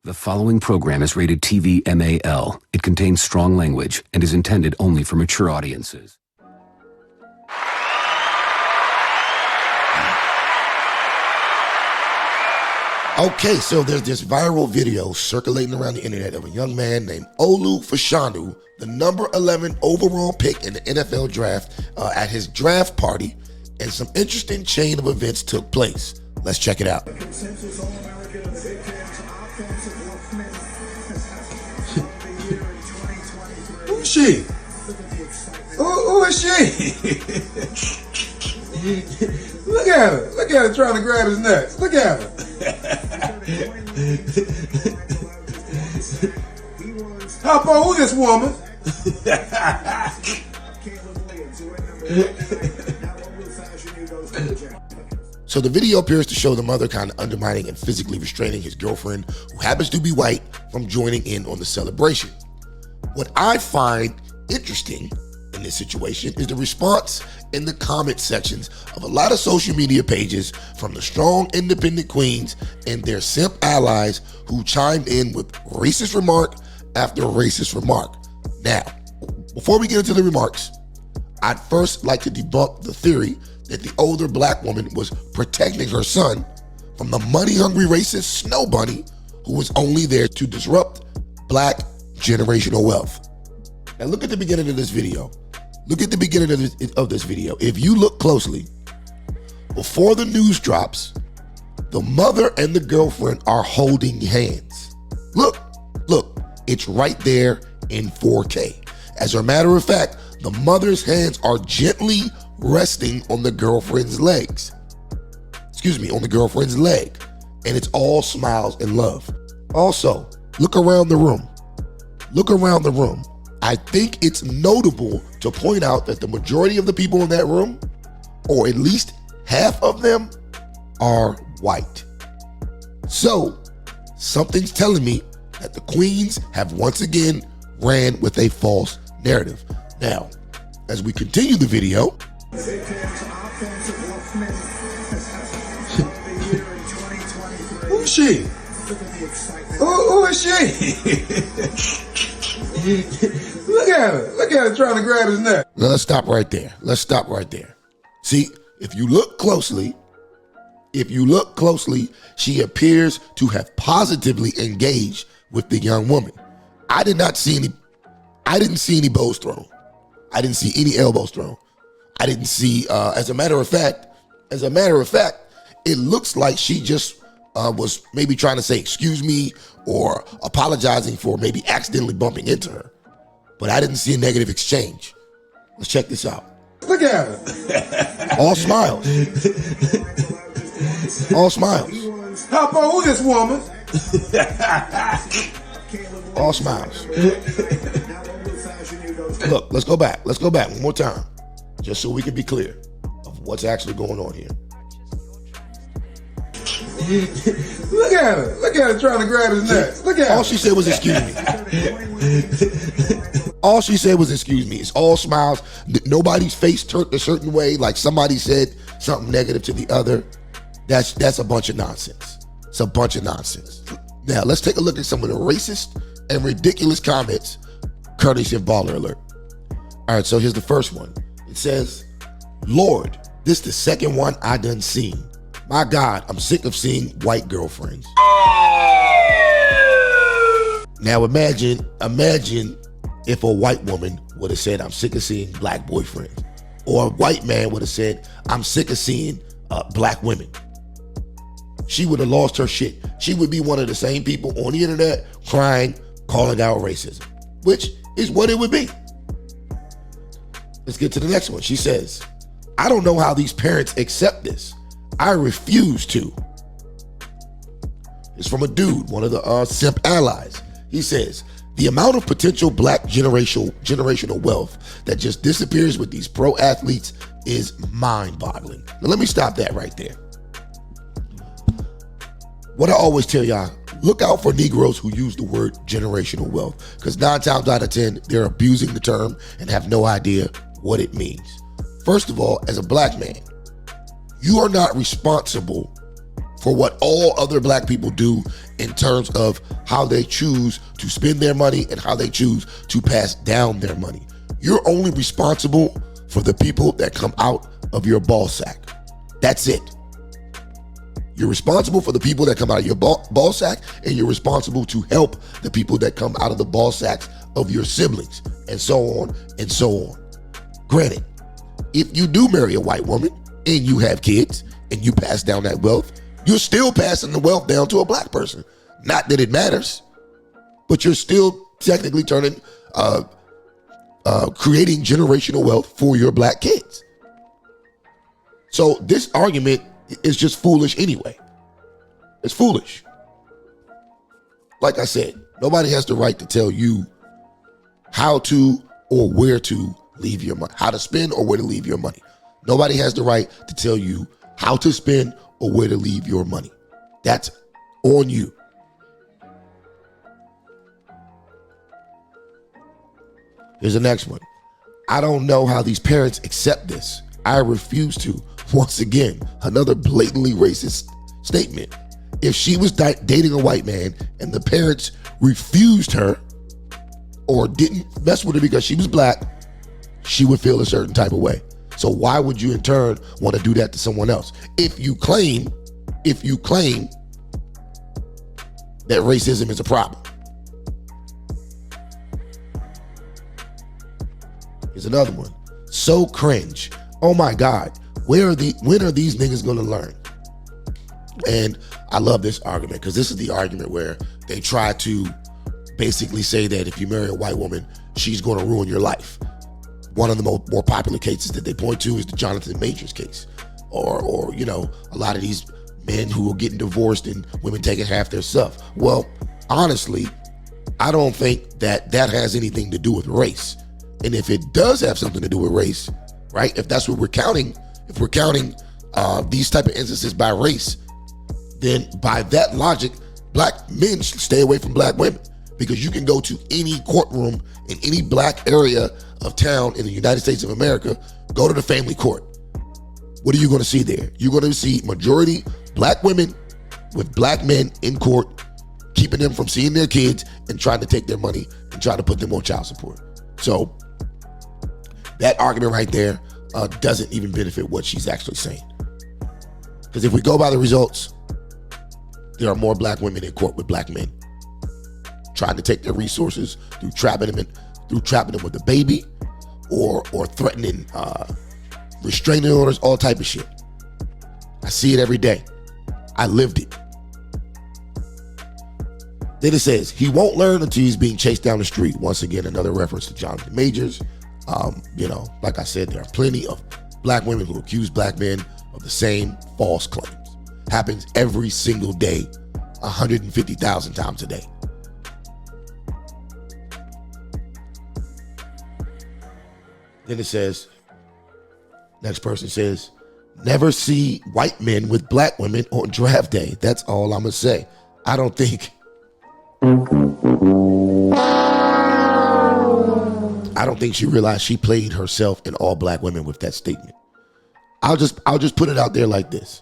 The following program is rated TV MAL. It contains strong language and is intended only for mature audiences. Okay, so there's this viral video circulating around the internet of a young man named Fashanu, the number 11 overall pick in the NFL draft, at his draft party, and some interesting chain of events took place. Let's check it out. Who's she? Who is she? Look at her. Look at her trying to grab his nuts. Look at her. Hop on, who's this woman? So the video appears to show the mother kind of undermining and physically restraining his girlfriend, who happens to be white, from joining in on the celebration. What I find interesting in this situation is the response in the comment sections of a lot of social media pages from the strong independent queens and their simp allies who chimed in with racist remark after racist remark. Now, before we get into the remarks, I'd first like to debunk the theory that the older black woman was protecting her son from the money-hungry racist Snow Bunny who was only there to disrupt black generational wealth. Now look at the beginning of this video. Look at the beginning of this video. If you look closely, before the news drops, the mother and the girlfriend are holding hands. Look, it's right there in 4K. As a matter of fact, the mother's hands are gently resting on the girlfriend's legs. On the girlfriend's leg. And it's all smiles and love. Also, look around the room. I think it's notable to point out that the majority of the people in that room, or at least half of them, are white. So, something's telling me that the queens have once again ran with a false narrative. Now, as we continue the video, who's she? Who is she? Look at her. Look at her trying to grab his neck. Now let's stop right there. See, if you look closely, she appears to have positively engaged with the young woman. I didn't see any bows thrown. I didn't see any elbows thrown. I didn't see, as a matter of fact, it looks like she just was maybe trying to say excuse me or apologizing for maybe accidentally bumping into her. But I didn't see a negative exchange. Let's check this out. Look at her. All smiles. All smiles. Hop on, who's this woman? All smiles. Look, let's go back one more time, just so we can be clear of what's actually going on here. Look at her trying to grab his neck. Look at her. All she said was excuse me. It's all smiles. Nobody's face turned a certain way, like somebody said something negative to the other. That's a bunch of nonsense. It's a bunch of nonsense. Now let's take a look at some of the racist and ridiculous comments courtesy of Baller Alert. All right, so here's the first one. It says, "Lord, this the second one I done seen. My God, I'm sick of seeing white girlfriends." Now imagine if a white woman would have said, "I'm sick of seeing black boyfriends," or a white man would have said, "I'm sick of seeing black women." She would have lost her shit. She would be one of the same people on the internet crying, calling out racism, which is what it would be. Let's get to the next one. She says, "I don't know how these parents accept this. I refuse to." It's from a dude, one of the simp allies. He says, "The amount of potential black generational wealth that just disappears with these pro athletes is mind-boggling." Now let me stop that right there. What I always tell y'all, look out for Negroes who use the word generational wealth, because 9 times out of 10, they're abusing the term and have no idea what it means. First of all, as a black man, you are not responsible for what all other black people do in terms of how they choose to spend their money and how they choose to pass down their money. You're only responsible for the people that come out of your ball sack. That's it. You're responsible for the people that come out of your ball sack, and you're responsible to help the people that come out of the ball sacks of your siblings, and so on and so on. Granted, if you do marry a white woman and you have kids and you pass down that wealth, you're still passing the wealth down to a black person. Not that it matters, but you're still technically creating generational wealth for your black kids. So this argument is just foolish anyway. It's foolish. Like I said, nobody has the right to tell you how to or where to leave your money, how to spend or where to leave your money. Nobody has the right to tell you how to spend or where to leave your money. That's on you. Here's the next one. I don't know how these parents accept this. I refuse to. Once again, another blatantly racist statement. If she was dating a white man and the parents refused her or didn't mess with her because she was black, she would feel a certain type of way. So why would you in turn want to do that to someone else? If you claim that racism is a problem. Here's another one. So cringe. Oh my God. When are these niggas gonna learn? And I love this argument because this is the argument where they try to basically say that if you marry a white woman, she's gonna ruin your life. One of the more popular cases that they point to is the Jonathan Majors case. Or you know, a lot of these men who are getting divorced and women taking half their stuff. Well, honestly, I don't think that has anything to do with race. And if it does have something to do with race, right? If that's what we're counting, if we're counting these type of instances by race, then by that logic, black men should stay away from black women, because you can go to any courtroom in any black area of town in the United States of America, go to the family court. What are you going to see there? You're going to see majority black women with black men in court, keeping them from seeing their kids and trying to take their money and trying to put them on child support. So that argument right there doesn't even benefit what she's actually saying. Because if we go by the results, there are more black women in court with black men trying to take their resources through trapping them with a baby or threatening restraining orders, all type of shit. I see it every day. I lived it. Then it says, he won't learn until he's being chased down the street. Once again, another reference to Jonathan Majors. Like I said, there are plenty of black women who accuse black men of the same false claims. Happens every single day, 150,000 times a day. Then it says, next person says, never see white men with black women on draft day. That's all I'm gonna say. I don't think she realized she played herself in all black women with that statement. I'll just put it out there like this.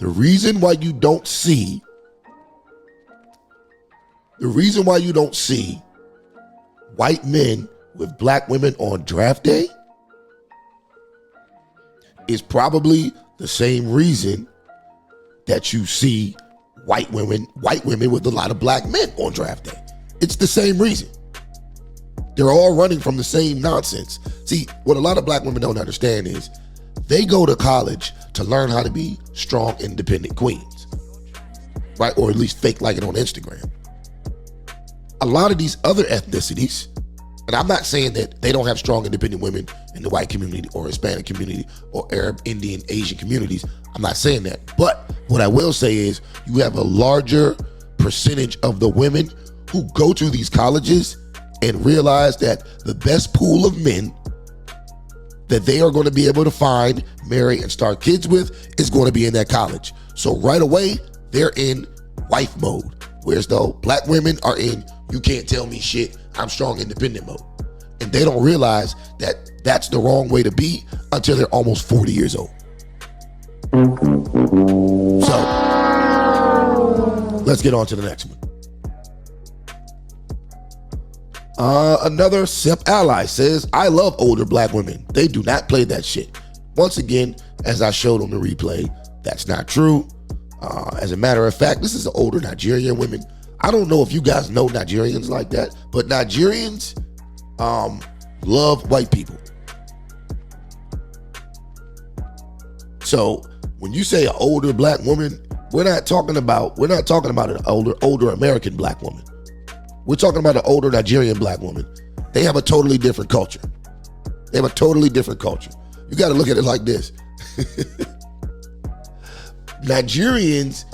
The reason why you don't see white men with black women on draft day is probably the same reason that you see white women with a lot of black men on draft day. It's the same reason. They're all running from the same nonsense. See, what a lot of black women don't understand is they go to college to learn how to be strong, independent queens, right? Or at least fake like it on Instagram. A lot of these other ethnicities, and I'm not saying that they don't have strong, independent women in the white community or Hispanic community or Arab, Indian, Asian communities. I'm not saying that. But what I will say is you have a larger percentage of the women who go to these colleges and realize that the best pool of men that they are going to be able to find, marry, and start kids with is going to be in that college. So right away, they're in wife mode. Whereas though black women are in, you can't tell me shit, I'm strong, independent mode. And they don't realize that that's the wrong way to be until they're almost 40 years old. So Let's get on to the next one. Another simp ally says, I love older black women. They do not play that shit. Once again, as I showed on the replay, that's not true. As a matter of fact, this is an older Nigerian women. I don't know if you guys know Nigerians like that, but Nigerians love white people. So when you say an older black woman, we're not talking about an older American black woman. We're talking about an older Nigerian black woman. They have a totally different culture. You got to look at it like this. Nigerians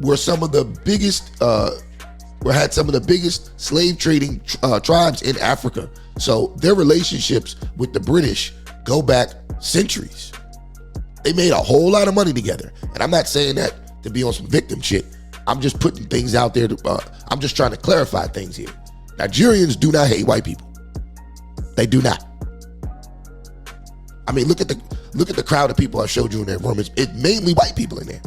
were some of the biggest, had some of the biggest slave trading tribes in Africa. So their relationships with the British go back centuries. They made a whole lot of money together. And I'm not saying that to be on some victim shit. I'm just putting things out there. I'm just trying to clarify things here. Nigerians do not hate white people. They do not. I mean, look at the crowd of people I showed you in that room. It's mainly white people in there.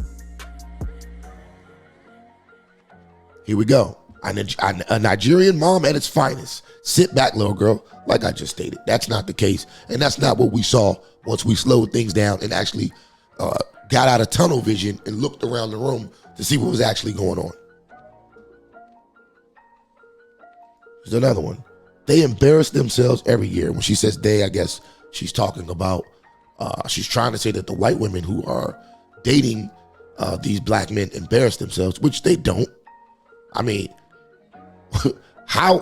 Here we go. A Nigerian mom at its finest. Sit back, little girl. Like I just stated, that's not the case. And that's not what we saw once we slowed things down and actually got out of tunnel vision and looked around the room to see what was actually going on. There's another one. They embarrass themselves every year. When she says they, I guess she's talking about, she's trying to say that the white women who are dating these black men embarrass themselves, which they don't. I mean,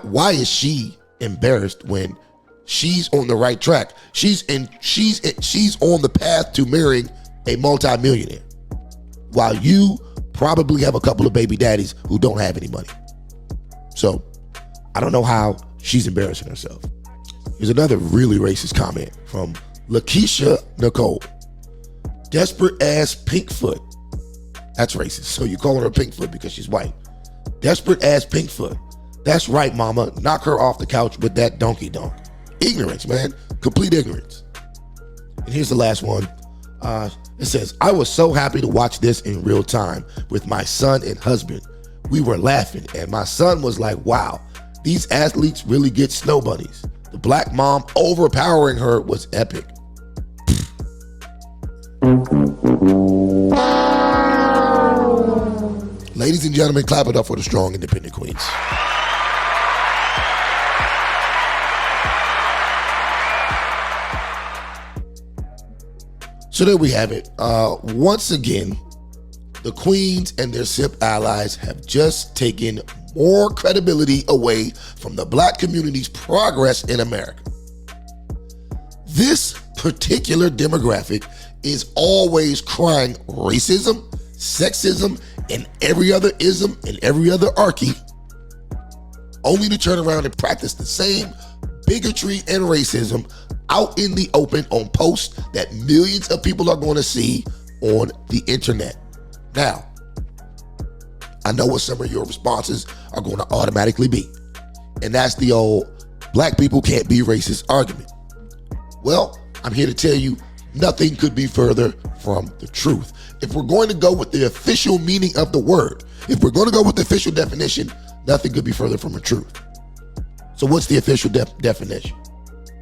why is she embarrassed when she's on the right track? She's on the path to marrying a multimillionaire, while you probably have a couple of baby daddies who don't have any money. So I don't know how she's embarrassing herself. Here's another really racist comment from Lakeisha Nicole. Desperate ass Pinkfoot. That's racist. So you calling her Pinkfoot because she's white. Desperate ass Pinkfoot. That's right, mama. Knock her off the couch with that donkey donk. Ignorance, man. Complete ignorance. And here's the last one. It says, I was so happy to watch this in real time with my son and husband. We were laughing, and my son was like, wow, these athletes really get snow bunnies. The black mom overpowering her was epic. Ladies and gentlemen, clap it up for the strong, independent queens. So there we have it. Once again, the queens and their simp allies have just taken more credibility away from the black community's progress in America. This particular demographic is always crying racism, sexism, and every other ism and every other archy, only to turn around and practice the same bigotry and racism out in the open on posts that millions of people are going to see on the internet. Now, I know what some of your responses are going to automatically be, and that's the old black people can't be racist argument. Well, I'm here to tell you nothing could be further from the truth. If we're going to go with the official meaning of the word, if we're going to go with the official definition, nothing could be further from the truth. So what's the official definition?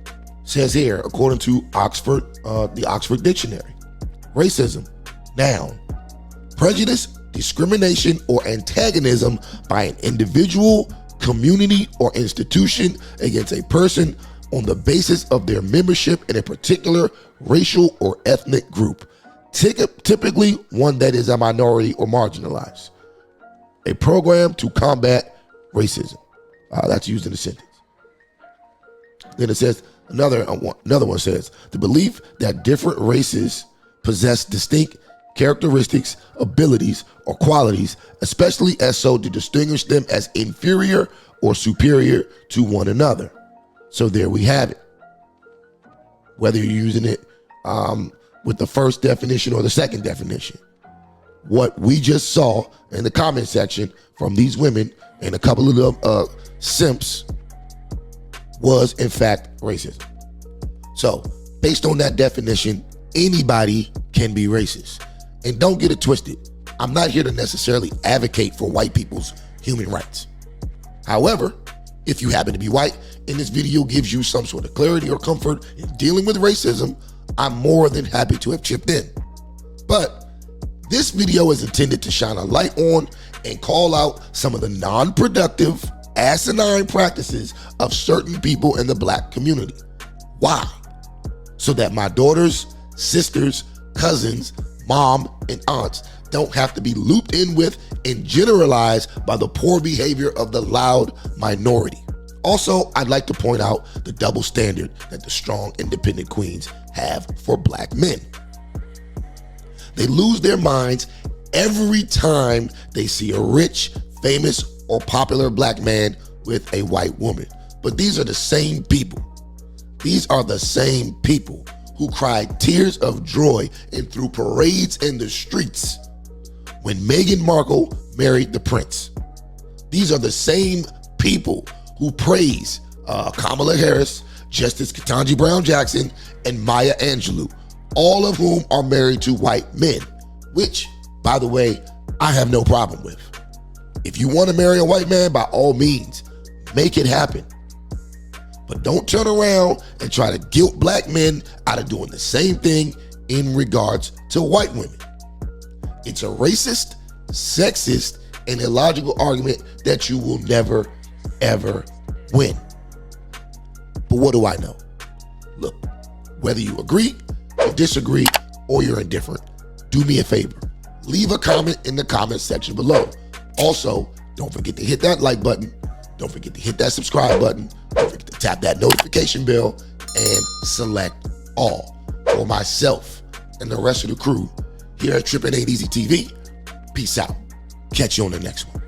It says here, according to the Oxford Dictionary, racism, noun, prejudice, discrimination, or antagonism by an individual, community, or institution against a person on the basis of their membership in a particular racial or ethnic group, typically one that is a minority or marginalized. A program to combat racism. That's used in a sentence. Then it says, another one says, the belief that different races possess distinct characteristics, abilities, or qualities, especially as so to distinguish them as inferior or superior to one another. So there we have it. Whether you're using it with the first definition or the second definition. What we just saw in the comment section from these women and a couple of them simps was in fact racism. So based on that definition, anybody can be racist. And don't get it twisted. I'm not here to necessarily advocate for white people's human rights. However, if you happen to be white and this video gives you some sort of clarity or comfort in dealing with racism, I'm more than happy to have chipped in. But this video is intended to shine a light on and call out some of the non-productive, asinine practices of certain people in the black community. Why? So that my daughters, sisters, cousins, mom, and aunts don't have to be looped in with and generalized by the poor behavior of the loud minority. Also, I'd like to point out the double standard that the strong, independent queens have for black men. They lose their minds every time they see a rich, famous, or popular black man with a white woman. But these are the same people. These are the same people who cried tears of joy and threw parades in the streets when Meghan Markle married the prince. These are the same people who praise Kamala Harris, Justice Ketanji Brown Jackson, and Maya Angelou, all of whom are married to white men, which, by the way, I have no problem with. If you want to marry a white man, by all means, make it happen. But don't turn around and try to guilt black men out of doing the same thing in regards to white women. It's a racist, sexist, and illogical argument that you will never, ever win. But what do I know? Look, whether you agree, or disagree, or you're indifferent, do me a favor. Leave a comment in the comment section below. Also, don't forget to hit that like button. Don't forget to hit that subscribe button. Don't forget to tap that notification bell and select all. For myself and the rest of the crew here at Trippin Aint Easy TV, peace out. Catch you on the next one.